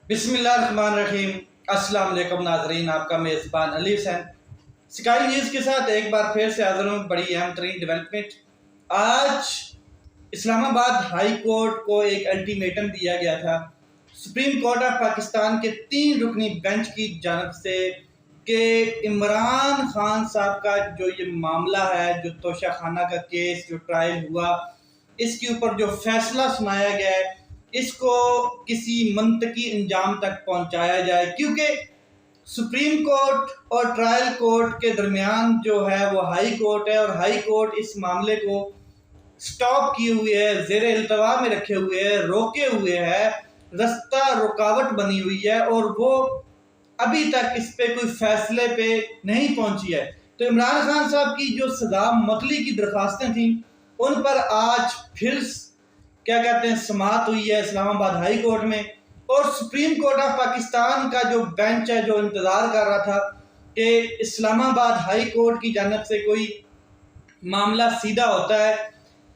بسم اللہ الرحمن الرحیم۔ السلام علیکم ناظرین، آپ کا میزبان علی حسین سکائی نیوز کے ساتھ ایک بار پھر سے حاضر ہوں۔ بڑی اہم ترین ڈیولپمنٹ، آج اسلام آباد ہائی کورٹ کو ایک الٹیمیٹم دیا گیا تھا سپریم کورٹ آف پاکستان کے 3 رکنی بینچ کی جانب سے کہ عمران خان صاحب کا جو یہ معاملہ ہے، جو توشہ خانہ کا کیس جو ٹرائل ہوا، اس کے اوپر جو فیصلہ سنایا گیا ہے، اس کو کسی منطقی انجام تک پہنچایا جائے، کیونکہ سپریم کورٹ اور ٹرائل کورٹ کے درمیان جو ہے وہ ہائی کورٹ ہے، اور ہائی کورٹ اس معاملے کو سٹاپ کیے ہوئے ہے، زیر التوا میں رکھے ہوئے ہے، روکے ہوئے ہے، رستہ رکاوٹ بنی ہوئی ہے، اور وہ ابھی تک اس پہ کوئی فیصلے پہ نہیں پہنچی ہے۔ تو عمران خان صاحب کی جو سزا معطلی کی درخواستیں تھیں، ان پر آج پھر کیا کہتے ہیں سماعت ہوئی ہے اسلام آباد ہائی کورٹ میں، اور سپریم کورٹ آف پاکستان کا جو بینچ ہے جو انتظار کر رہا تھا کہ اسلام آباد ہائی کورٹ کی جانب سے کوئی معاملہ سیدھا ہوتا ہے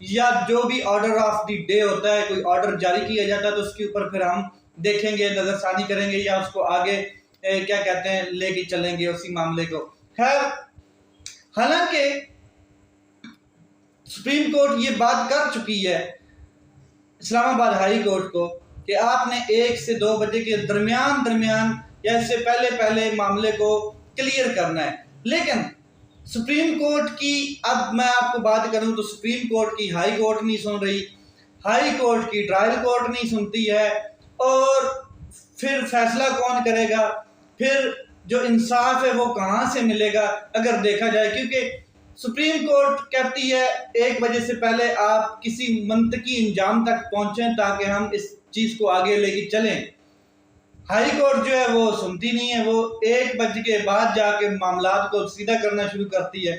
یا جو بھی آرڈر آف دی ڈے ہوتا ہے، کوئی آرڈر جاری کیا جاتا ہے، تو اس کے اوپر پھر ہم دیکھیں گے، نظر ثانی کریں گے یا اس کو آگے کیا کہتے ہیں لے کے چلیں گے اسی معاملے کو۔ خیر، حالانکہ سپریم کورٹ یہ بات کر چکی ہے اسلام آباد ہائی کورٹ کو کہ آپ نے 1 سے 2 بجے کے درمیان یا اس سے پہلے معاملے کو کلیئر کرنا ہے، لیکن سپریم کورٹ کی، اب میں آپ کو بات کروں تو سپریم کورٹ کی ہائی کورٹ نہیں سن رہی، ہائی کورٹ کی ٹرائل کورٹ نہیں سنتی ہے، اور پھر فیصلہ کون کرے گا؟ پھر جو انصاف ہے وہ کہاں سے ملے گا اگر دیکھا جائے؟ کیونکہ سپریم کورٹ کہتی ہے 1 بجے سے پہلے آپ کسی منطقی انجام تک پہنچیں تاکہ ہم اس چیز کو آگے لے کے چلیں۔ ہائی کورٹ جو ہے وہ سنتی نہیں ہے، وہ 1 بجے کے بعد جا کے معاملات کو سیدھا کرنا شروع کرتی ہے۔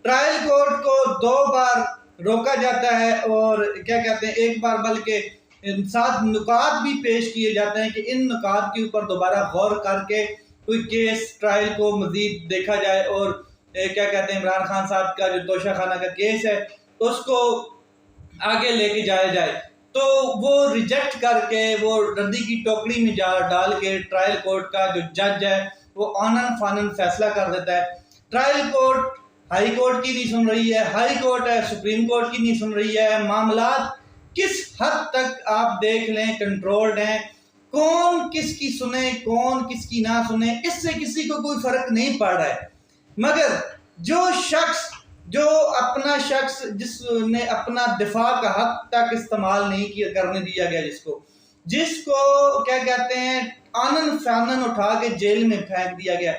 ٹرائل کورٹ کو 2 بار روکا جاتا ہے، اور کیا کہتے ہیں 1 بار بلکہ 7 نکات بھی پیش کیے جاتے ہیں کہ ان نکات کے اوپر دوبارہ غور کر کے کوئی کیس ٹرائل کو مزید دیکھا جائے، اور کیا کہتے ہیں عمران خان صاحب کا جو توشہ خانہ کا کیس ہے اس کو آگے لے کے جایا جائے۔ تو وہ ریجیکٹ کر کے، وہ ردی کی ٹوکری میں ڈال کے ٹرائل کورٹ کا جو جج ہے وہ آنن فانن فیصلہ کر دیتا ہے۔ ٹرائل کورٹ ہائی کورٹ کی نہیں سن رہی ہے، ہائی کورٹ ہے سپریم کورٹ کی نہیں سن رہی ہے۔ معاملات کس حد تک آپ دیکھ لیں کنٹرولڈ ہیں، کون کس کی سنے کون کس کی نہ سنے، اس سے کسی کو کوئی فرق نہیں پڑ رہا ہے، مگر جو اپنا شخص جس نے اپنا دفاع کا حق تک استعمال نہیں کرنے دیا گیا، جس کو کیا کہتے ہیں آنن فانن اٹھا کے جیل میں پھینک دیا گیا،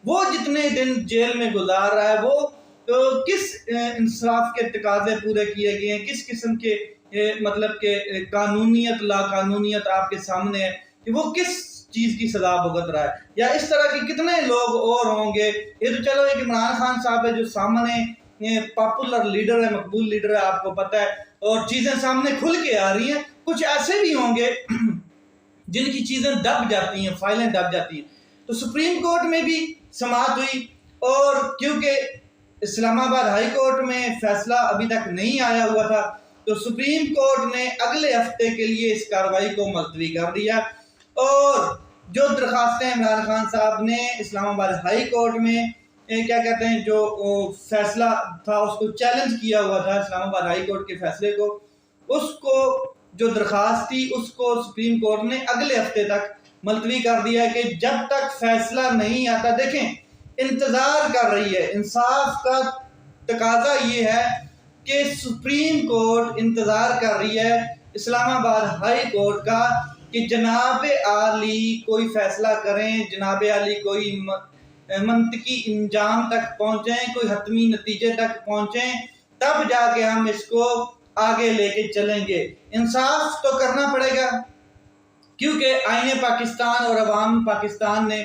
وہ جتنے دن جیل میں گزار رہا ہے، وہ کس انصاف کے تقاضے پورے کیے گئے ہیں، کس قسم کے مطلب کہ قانونیت لا قانونیت آپ کے سامنے ہے کہ وہ کس چیز کی سزا بھگت رہا ہے، یا اس طرح کے کتنے لوگ اور ہوں گے۔ یہ تو چلو ایک عمران خان صاحب ہے جو سامنے پاپولر لیڈر ہے، مقبول لیڈر ہے، آپ کو پتہ ہے، اور چیزیں سامنے کھل کے آ رہی ہیں۔ کچھ ایسے بھی ہوں گے جن کی چیزیں دب جاتی ہیں، فائلیں دب جاتی ہیں۔ تو سپریم کورٹ میں بھی سماعت ہوئی، اور کیونکہ اسلام آباد ہائی کورٹ میں فیصلہ ابھی تک نہیں آیا ہوا تھا، تو سپریم کورٹ نے اگلے ہفتے کے لیے اس کارروائی کو ملتوی کر دیا، اور جو درخواستیں عمران خان صاحب نے اسلام آباد ہائی کورٹ میں کیا کہتے ہیں جو فیصلہ تھا اس کو چیلنج کیا ہوا تھا، اسلام آباد ہائی کورٹ کے فیصلے کو، اس کو جو درخواست تھی اس کو سپریم کورٹ نے اگلے ہفتے تک ملتوی کر دیا کہ جب تک فیصلہ نہیں آتا، دیکھیں انتظار کر رہی ہے، انصاف کا تقاضا یہ ہے کہ سپریم کورٹ انتظار کر رہی ہے اسلام آباد ہائی کورٹ کا کہ جناب عالی کوئی فیصلہ کریں، جناب عالی کوئی منطقی انجام تک پہنچیں، کوئی حتمی نتیجے تک پہنچیں، تب جا کے ہم اس کو آگے لے کے چلیں گے۔ انصاف تو کرنا پڑے گا، کیونکہ آئین پاکستان اور عوام پاکستان نے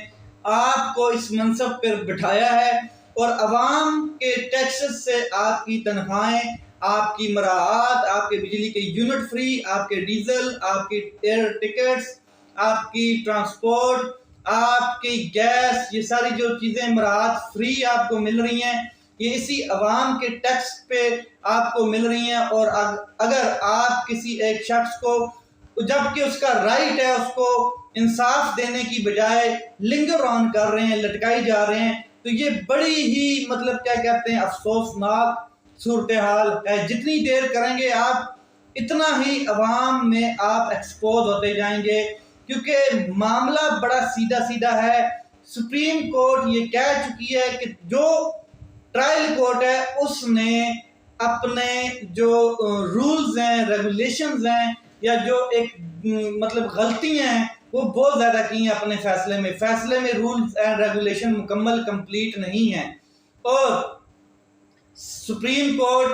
آپ کو اس منصب پر بٹھایا ہے، اور عوام کے ٹیکسز سے آپ کی تنخواہیں، آپ کی مراعات، آپ کے بجلی کے یونٹ فری، آپ کے ڈیزل، آپ کی ایئر ٹکٹس، آپ کی ٹرانسپورٹ، آپ کی گیس، یہ ساری جو چیزیں مراعات فری آپ کو مل رہی ہیں، یہ اسی عوام کے ٹیکس پہ آپ کو مل رہی ہیں۔ اور اگر آپ کسی ایک شخص کو جبکہ اس کا رائٹ ہے، اس کو انصاف دینے کی بجائے لنگر آن کر رہے ہیں، لٹکائی جا رہے ہیں. تو یہ بڑی ہی مطلب کیا کہتے ہیں افسوسناک صورتحال ہے. جتنی دیر کریں گے آپ اتنا ہی عوام میں آپ ایکسپوز ہوتے جائیں گے، کیونکہ معاملہ بڑا سیدھا سیدھا ہے. سپریم کورٹ یہ کہہ چکی ہے کہ جو ٹرائل کورٹ ہے اس نے اپنے جو رولز ہیں، ریگولیشنز ہیں، یا جو ایک مطلب غلطیاں ہیں وہ بہت زیادہ کی ہیں اپنے فیصلے میں رولز اینڈ ریگولیشن مکمل کمپلیٹ نہیں ہیں. اور سپریم کورٹ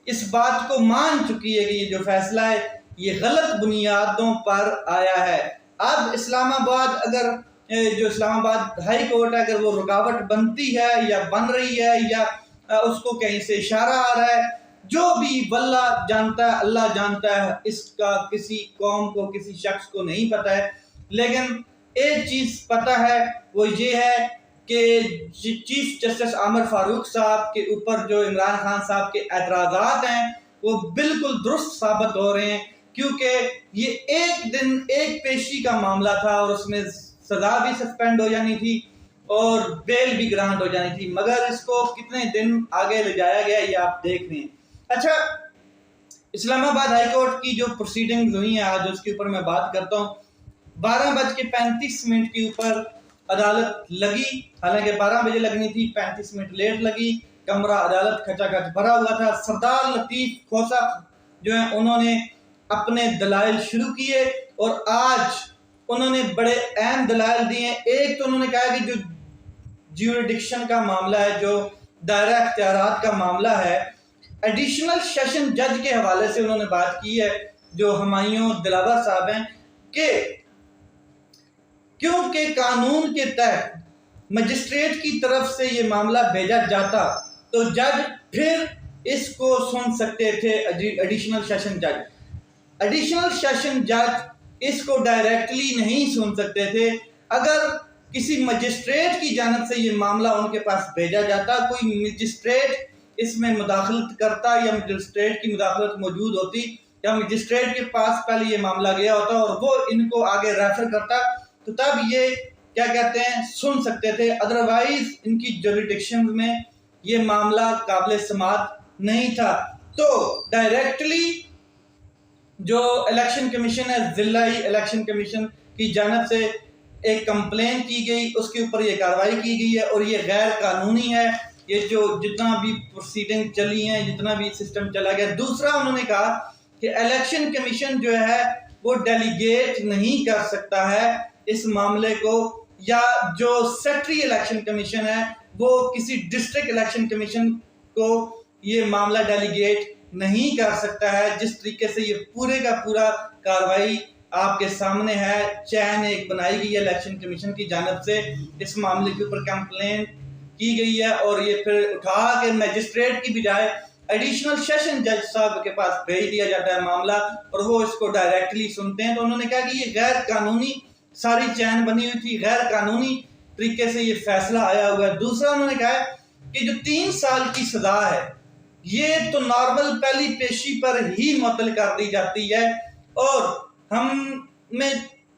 اس بات کو مان چکی ہے کہ یہ جو فیصلہ ہے یہ غلط بنیادوں پر آیا ہے. اب اسلام آباد ہائی کورٹ ہے، اگر وہ رکاوٹ بنتی ہے یا بن رہی ہے یا اس کو کہیں سے اشارہ آ رہا ہے، جو بھی واللہ جانتا ہے، اللہ جانتا ہے، اس کا کسی قوم کو کسی شخص کو نہیں پتہ ہے. لیکن ایک چیز پتہ ہے، وہ یہ ہے کہ چیف جسٹس عامر فاروق صاحب کے اوپر جو عمران خان صاحب کے اعتراضات ہیں وہ بالکل درست ثابت ہو رہے ہیں، کیونکہ یہ ایک دن ایک پیشی کا معاملہ تھا اور اس میں سزا بھی سسپینڈ ہو جانی تھی اور بیل بھی گرانٹ ہو جانی تھی، مگر اس کو کتنے دن آگے لے جایا گیا یہ آپ دیکھ رہے ہیں. اچھا، اسلام آباد ہائی کورٹ کی جو پروسیڈنگز ہوئی ہیں آج اس کے اوپر میں بات کرتا ہوں. 12:35 کے اوپر عدالت لگی، حالانکہ 12 بجے لگنی تھی، 35 منٹ لیٹ لگی. کمرہ عدالت کھچا کھچ بھرا ہوا تھا. سردار لطیف کھوسہ جو ہیں انہوں نے اپنے دلائل شروع کیے اور آج انہوں نے بڑے اہم دلائل دیے ہیں. ایک تو انہوں نے کہا کہ جو جیوریڈکشن کا معاملہ ہے، جو دائرہ اختیارات کا معاملہ ہے، ایڈیشنل سیشن جج کے حوالے سے انہوں نے بات کی ہے جو ہمایوں دلاور صاحب ہیں، کہ کیونکہ قانون کے تحت مجسٹریٹ کی طرف سے یہ معاملہ بھیجا جاتا تو جج پھر اس کو سن سکتے تھے. ایڈیشنل سیشن جج اس کو ڈائریکٹلی نہیں سن سکتے تھے. اگر کسی مجسٹریٹ کی جانب سے یہ معاملہ ان کے پاس بھیجا جاتا، کوئی مجسٹریٹ اس میں مداخلت کرتا یا مجسٹریٹ کی مداخلت موجود ہوتی یا مجسٹریٹ کے پاس پہلے یہ معاملہ گیا ہوتا اور وہ ان کو آگے ریفر کرتا، تو تب یہ کیا کہتے ہیں سن سکتے تھے. ادروائز ان کی جوریڈکشن میں یہ معاملہ قابل سماعت نہیں تھا. تو ڈائریکٹلی جو الیکشن کمیشن ہے، ضلعی الیکشن کمیشن کی جانب سے ایک کمپلین کی گئی، اس کے اوپر یہ کارروائی کی گئی ہے اور یہ غیر قانونی ہے. یہ جو جتنا بھی پروسیڈنگ چلی ہیں، جتنا بھی سسٹم چلا گیا. دوسرا انہوں نے کہا کہ الیکشن کمیشن جو ہے وہ ڈیلیگیٹ نہیں کر سکتا ہے اس معاملے کو، یا جو سیکٹری الیکشن کمیشن ہے وہ کسی ڈسٹرکٹ الیکشن کمیشن کو یہ معاملہ ڈیلیگیٹ نہیں کر سکتا ہے. جس طریقے سے یہ پورے کا پورا کاروائی آپ کے سامنے ہے، چین ایک بنائی گئی ہے الیکشن کمیشن کی جانب سے، اس معاملے کے اوپر کمپلین کی گئی ہے اور یہ پھر اٹھا کے میجسٹریٹ کی بجائے ایڈیشنل سیشن جج صاحب کے پاس بھیج دیا جاتا ہے معاملہ اور وہ اس کو ڈائریکٹلی سنتے ہیں. تو انہوں نے کہا کہ یہ غیر قانونی ساری چین بنی ہوئی تھی، غیر قانونی طریقے سے یہ فیصلہ آیا ہوا ہے. دوسرا انہوں نے کہا کہ جو 3 سال کی سزا ہے یہ تو نارمل پہلی پیشی پر ہی معطل کر دی جاتی ہے، اور ہم میں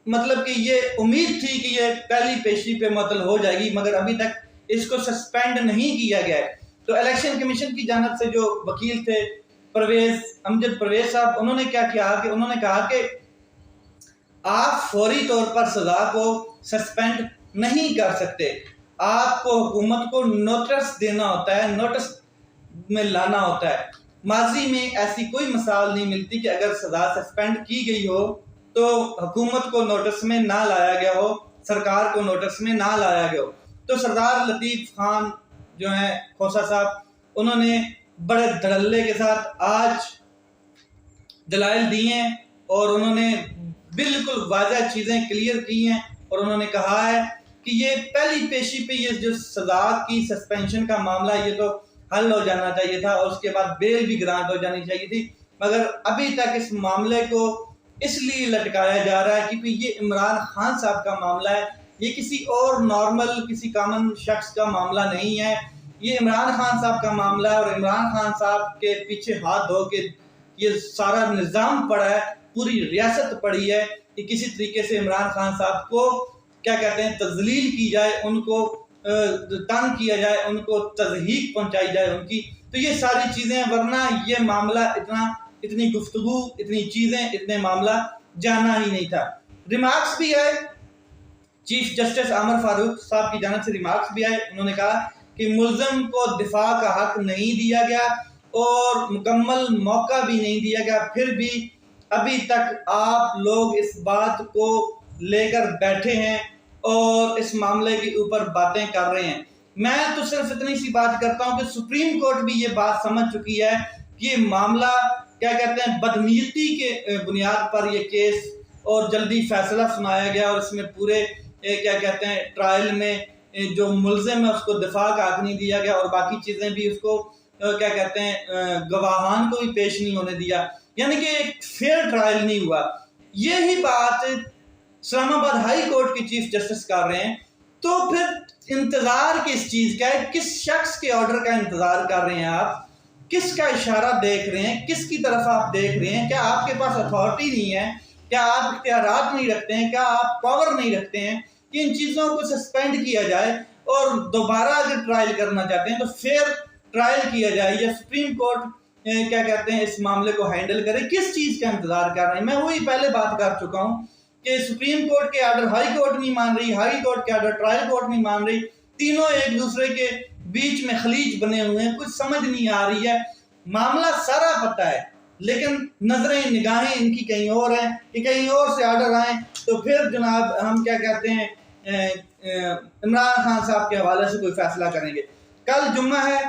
مطلب کہ یہ امید تھی کہ یہ پہلی پیشی پہ معطل ہو جائے گی، مگر ابھی تک اس کو سسپینڈ نہیں کیا گیا ہے. تو الیکشن کمیشن کی جانب سے جو وکیل تھے امجد پرویز صاحب، انہوں نے کیا کیا کہ انہوں نے کہا کہ آپ فوری طور پر سزا کو سسپینڈ نہیں کر سکتے، آپ کو حکومت کو نوٹس دینا ہوتا ہے، نوٹس میں لانا ہوتا ہے. ماضی میں ایسی کوئی مثال نہیں ملتی کہ اگر سزا سسپینڈ کی گئی ہو تو حکومت کو نوٹس میں نہ لایا گیا ہو، سرکار کو نوٹس میں نہ لایا گیا ہو. تو سردار لطیف خان جو ہیں کھوسہ صاحب، انہوں نے بڑے دھڑلے کے ساتھ آج دلائل دیے ہیں اور انہوں نے بالکل واضح چیزیں کلیئر کی ہیں اور انہوں نے کہا ہے کہ یہ پہلی پیشی پہ یہ جو سزا کی سسپینشن کا معاملہ یہ تو حل ہو جانا چاہیے تھا اور اس کے بعد بیل بھی گرانٹ ہو جانی چاہیے تھی، مگر ابھی تک اس معاملے کو اس لیے لٹکایا جا رہا ہے کیونکہ یہ عمران خان صاحب کا معاملہ ہے، یہ کسی اور نارمل کسی کامن شخص کا معاملہ نہیں ہے. یہ عمران خان صاحب کا معاملہ ہے اور عمران خان صاحب کے پیچھے ہاتھ دھو کے یہ سارا نظام پڑا ہے پوری ریاست پڑی ہے کہ کسی طریقے سے عمران خان صاحب کو کیا کہتے ہیں تذلیل کی جائے، ان کو تنگ کیا جائے، ان کو تضحیک پہنچائی جائے ان کی. تو یہ ساری چیزیں، ورنہ یہ معاملہ اتنی گفتگو، اتنی چیزیں، اتنے معاملہ جانا ہی نہیں تھا. ریمارکس بھی آئے چیف جسٹس عامر فاروق صاحب کی جانب سے، ریمارکس بھی آئے. انہوں نے کہا کہ ملزم کو دفاع کا حق نہیں دیا گیا اور مکمل موقع بھی نہیں دیا گیا، پھر بھی ابھی تک آپ لوگ اس بات کو لے کر بیٹھے ہیں اور اس معاملے کے اوپر باتیں کر رہے ہیں. میں تو صرف اتنی سی بات کرتا ہوں کہ سپریم کورٹ بھی یہ بات سمجھ چکی ہے کہ یہ معاملہ کیا کہتے ہیں بدنیتی کے بنیاد پر یہ کیس اور جلدی فیصلہ سنایا گیا، اور اس میں پورے کیا کہتے ہیں ٹرائل میں جو ملزم ہے اس کو دفاع کا حق نہیں دیا گیا، اور باقی چیزیں بھی اس کو کیا کہتے ہیں گواہان کو بھی پیش نہیں ہونے دیا، یعنی کہ ایک فیئر ٹرائل نہیں ہوا. یہی بات اسلام آباد ہائی کورٹ کے چیف جسٹس کر رہے ہیں. تو پھر انتظار کس چیز کا ہے؟ کس شخص کے آرڈر کا انتظار کر رہے ہیں آپ؟ کس کا اشارہ دیکھ رہے ہیں؟ کس کی طرف آپ دیکھ رہے ہیں؟ کیا آپ کے پاس اتھارٹی نہیں ہے؟ کیا آپ اختیارات نہیں رکھتے ہیں؟ کیا آپ پاور نہیں رکھتے ہیں کہ ان چیزوں کو سسپینڈ کیا جائے اور دوبارہ اگر ٹرائل کرنا چاہتے ہیں تو فیئر ٹرائل کیا جائے، یا سپریم کورٹ کیا کہتے ہیں اس معاملے کو ہینڈل کرے؟ کس چیز کا انتظار کر رہے ہیں؟ میں وہی پہلے بات کر چکا ہوں کہ سپریم کورٹ کے آرڈر ہائی کورٹ نہیں مان رہی، ہائی کورٹ کے آرڈر ٹرائل کورٹ نہیں مان رہی، تینوں ایک دوسرے کے بیچ میں خلیج بنے ہوئے ہیں، کچھ سمجھ نہیں آ رہی ہے. معاملہ سارا پتہ ہے لیکن نظریں نگاہیں ان کی کہیں اور ہیں کہ کہیں اور سے آرڈر آئیں تو پھر جناب ہم کیا کہتے ہیں عمران خان صاحب کے حوالے سے کوئی فیصلہ کریں گے. کل جمعہ ہے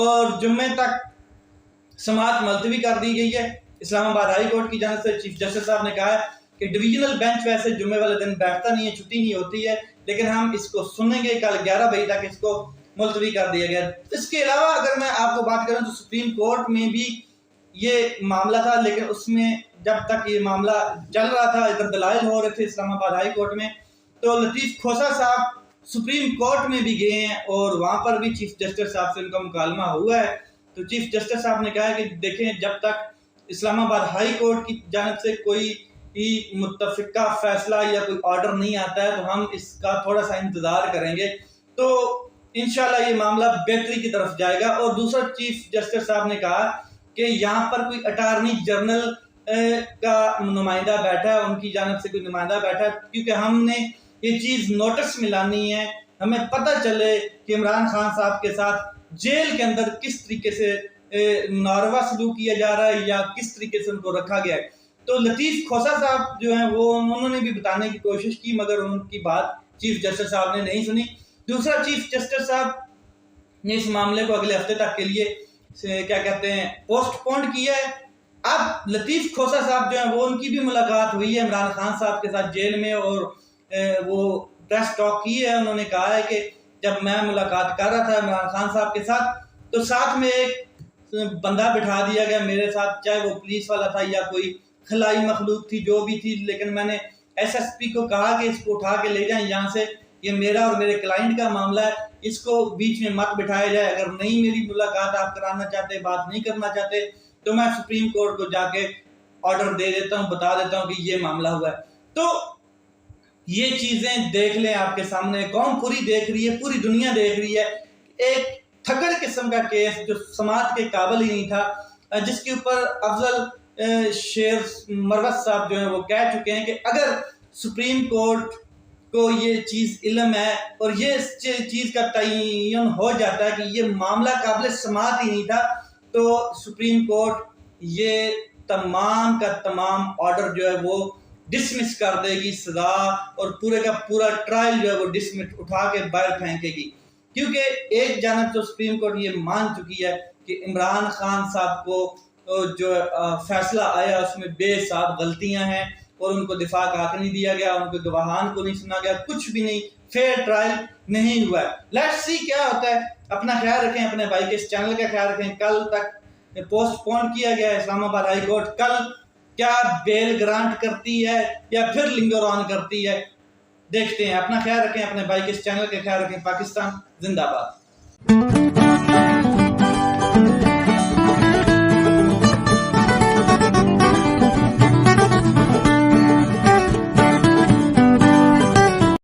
اور جمعے تک سماعت ملتوی کر دی گئی ہے. اسلام آباد ہائی کورٹ کی جانب سے چیف جسٹس صاحب نے کہا ہے کہ ڈویژنل بینچ ویسے جمعے والے دن بیٹھتا نہیں ہے، چھٹی نہیں ہوتی ہے، لیکن ہم اس کو سنیں گے. کل 11 بجے تک اس کو ملتوی کر دیا گیا. اس کے علاوہ اگر میں آپ کو بات کروں تو سپریم کورٹ میں بھی یہ معاملہ تھا، لیکن اس میں جب تک یہ معاملہ چل رہا تھا، ادھر دلائل ہو رہے تھے اسلام آباد ہائی کورٹ میں، تو لطیف کھوسہ صاحب سپریم کورٹ میں بھی گئے ہیں اور وہاں پر بھی چیف جسٹس صاحب سے ان کا مکالمہ ہوا ہے. تو چیف جسٹس صاحب نے کہا ہے کہ دیکھیں جب تک اسلام آباد ہائی کورٹ کی جانب سے کوئی متفقہ فیصلہ یا کوئی آرڈر نہیں آتا ہے تو ہم اس کا تھوڑا سا انتظار کریں گے، تو انشاءاللہ یہ معاملہ بہتری کی طرف جائے گا. اور دوسرا چیف جسٹس صاحب نے کہا کہ یہاں پر کوئی اٹارنی جنرل کا نمائندہ بیٹھا ہے، ان کی جانب سے کوئی نمائندہ بیٹھا ہے، کیونکہ ہم نے یہ چیز نوٹس میں لانی ہے، ہمیں پتہ چلے کہ عمران خان صاحب کے ساتھ جیل کے اندر کس طریقے سے ناروا سلوک کیا جا رہا ہے یا کس طریقے سے ان کو رکھا گیا ہے. تو لطیف کھوسہ صاحب جو ہیں وہ انہوں نے بھی بتانے کی کوشش کی، مگر ان کی بات چیف جسٹس صاحب نے نہیں سنی. دوسرا چیف جسٹس صاحب نے اس معاملے کو اگلے ہفتے تک کے لیے کیا کہتے ہیں پوسٹ پونڈ کیا ہے. اب لطیف کھوسہ صاحب جو ہیں وہ ان کی بھی ملاقات ہوئی ہے عمران خان صاحب کے ساتھ جیل میں، اور وہ پریس ٹاک کی ہے. انہوں نے کہا ہے کہ جب میں ملاقات کر رہا تھا عمران خان صاحب کے ساتھ تو ساتھ میں ایک بندہ بٹھا دیا گیا میرے ساتھ، چاہے وہ پولیس والا تھا یا کوئی خلائی مخلوق تھی جو بھی تھی، لیکن میں نے ایس ایس پی کو کہا کہ اس کو اٹھا کے لے جائیں یہاں سے، یہ میرا اور میرے کلائنٹ کا معاملہ ہے، اس کو بیچ میں مت بٹھایا جائے. اگر نہیں میری ملاقات آپ کرانا چاہتے، بات نہیں کرنا چاہتے تو میں سپریم کورٹ کو جا کے آرڈر دے دیتا ہوں، بتا دیتا ہوں کہ یہ معاملہ ہوا ہے. تو یہ چیزیں دیکھ لیں آپ کے سامنے، قوم پوری دیکھ رہی ہے، پوری دنیا دیکھ رہی ہے. ایک تھکڑ قسم کا کیس جو سماعت کے قابل ہی نہیں تھا، جس کے اوپر افضل شیر مروت صاحب جو ہیں وہ کہہ چکے ہیں کہ اگر سپریم کورٹ کو یہ چیز علم ہے اور یہ اس چیز کا تعین ہو جاتا ہے کہ یہ معاملہ قابل سماعت ہی نہیں تھا، تو سپریم کورٹ یہ تمام کا تمام آرڈر جو ہے وہ ڈسمس کر دے گی، سزا اور پورے کا پورا ٹرائل جو ہے وہ ڈسمس اٹھا کے باہر پھینکے گی. کیونکہ ایک جانب تو سپریم کورٹ یہ مان چکی ہے کہ عمران خان صاحب کو جو فیصلہ آیا اس میں بے حساب غلطیاں ہیں اور ان کو دفاع کا حق نہیں دیا گیا، ان کو گواہان کو نہیں سنا گیا، کچھ بھی نہیں، فیئر ٹرائل نہیں ہوا ہے. لیٹس سی کیا ہوتا ہے. اپنا خیال رکھیں، اپنے بھائی کے اس چینل کا خیال رکھیں. کل تک پوسٹ پون کیا گیا ہے اسلام آباد ہائی کورٹ، کل کیا بیل گرانٹ کرتی ہے یا پھر لنگر آن کرتی ہے، دیکھتے ہیں. اپنا خیال رکھیں، اپنے بھائی کے اس چینل کا خیال رکھیں. پاکستان زندہ باد.